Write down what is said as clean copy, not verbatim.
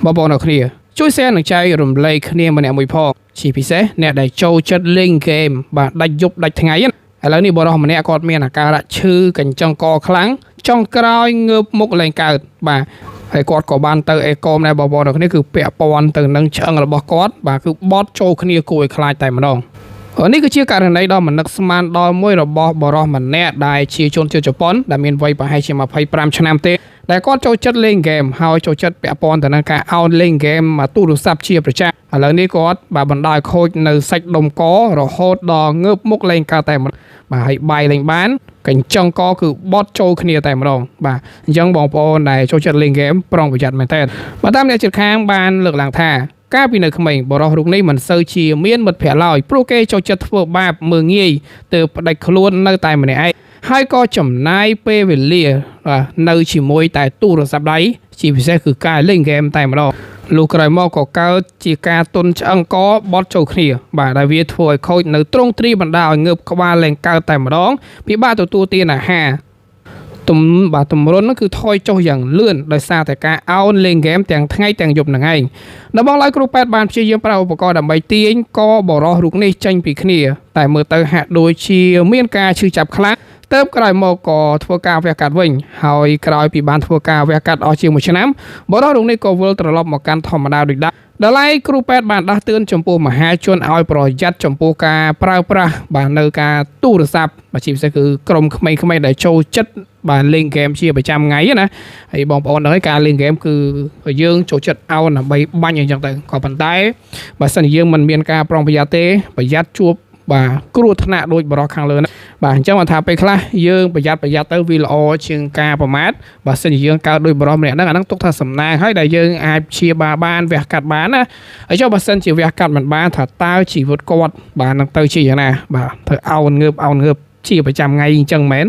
បងប្អូនអ្នកគ្នាជួយ share និងចែករំលែកគ្នាម្នាក់មួយផងជាពិសេសអ្នកដែលចូលចិត្តលេងហ្គេមបាទដាច់យប់ដាច់ថ្ងៃឥឡូវនេះបរិសម្នាក់គាត់មានអាការៈឈឺកញ្ចឹងកខ្លាំងចុងក្រោយងើបមុខលែងកើតបាទហើយគាត់ក៏បានទៅអេកុំដែរបងប្អូនអ្នកគ្នាគឺពាក់ព័ន្ធទៅនឹងឆ្អឹងរបស់គាត់បាទគឺបត់ចូលគ្នាគួរឲ្យខ្លាចតែម្ដងនេះគឺជាករណីដ៏មិននឹកស្មានដល់មួយរបស់បរិសម្នាក់ដែលជាជនជាតិជប៉ុនដែលមានវ័យប្រហែលជា25ឆ្នាំទេដែលគាត់ចូលចិត្តលេងហ្គេមហើយចូលចិត្តពាក់ព័ន្ធទៅនឹងការអោនលេងហ្គេមមកទូរស័ព្ទជាប្រចាំឥឡូវនេះគាត់បាទបណ្ដោយខូចនៅសាច់ដុំករហូតដល់ងើបមុខលែងកើតតែម្ដងបាទហើយបាយលេងបានកញ្ចឹងកគឺបត់ចូលគ្នាតែម្ដងបាទអញ្ចឹងបងប្អូនដែលចូលចិត្តលេងហ្គេមប្រុងប្រយ័ត្នមែនតើបាទតាមអ្នកជិតខាងបានលើកឡើងថាកាលពីនៅក្មេងបរិសរូបនេះមិនសូវជាមានមិត្តភក្តិឡើយព្រោះគេចូលចិត្តធ្វើបាបមើងងាយទៅផ្ដាច់ខ្លួននៅតែម្នាក់ឯងហើយក៏ចំណាយពេលវេលានៅជាមួយតែទូរស័ព្ទដៃជាពិសេសគឺការលេងហ្គេមតែម្ដងលុះក្រោយមកក៏កើតជាការទុនឆ្អឹងកបត់ចូលគ្នាបាទដែលវាធ្វើឲ្យខូចនៅទ្រង់ទ្រាយបណ្ដាឲ្យងើបក្បាលលែងកើតតែម្ដងពិបាកទទួលទានអាហារទម្រុនគឺថយចុះយ៉ាងលឿនដោយសារតែការអោនលេងហ្គេមទាំងថ្ងៃទាំងយប់នឹងឯងនៅបងឡើយគ្រូពេទ្យបានព្យាយាមប្រើឧបករណ៍ដើម្បីទាញកបរោះរូបនេះចេញពីគ្នាតែមើលទៅហាក់ដូចជាមានការឈឺចាប់ខ្លាំងទៅក្រោយមកក៏ធ្វើការវះកាត់វិញហើយក្រោយពីបានធ្វើការវះកាត់អស់ជាង1ឆ្នាំបរិសរូបនេះក៏វិលត្រឡប់មកកាន់ធម្មតាដូចដែរដល់ឡែកគ្រូពេទ្យបានដាស់តឿនចំពោះមហាជនឲ្យប្រយ័ត្នចំពោះការប្រើប្រាស់បាទនៅការទូរស័ព្ទបាទជាពិសេសគឺក្រុមក្មេងៗដែលចូលចិត្តបាទលេងហ្គេមជាប្រចាំថ្ងៃណាហើយបងប្អូនដឹងហើយការលេងហ្គេមគឺយើងចូលចិត្តអោនដើម្បីបាញ់អញ្ចឹងទៅក៏ប៉ុន្តែបើសិនជាយើងមិនមានការប្រុងប្រយ័ត្នទេប្រយ័ត្នជួបបាទគ្រោះថ្នាក់ដូចបរិសខាងលើណាបាទអញ្ចឹងបានថាពេលខ្លះយើងប្រយ័ត្នទៅវាល្អជាងការប្រមាថបើសិនជាយើងកើតដូចបរិសម្នាក់ហ្នឹងអាហ្នឹងទុកថាសំណាងហើយដែលយើងអាចព្យាបាលបានវះកាត់បានណាហើយចុះបើសិនជាវះកាត់មិនបានថាតើជីវិតគាត់បាទនឹងទៅជាយ៉ាងណាបាទធ្វើអោនងើបជាប្រចាំថ្ងៃអញ្ចឹងមែន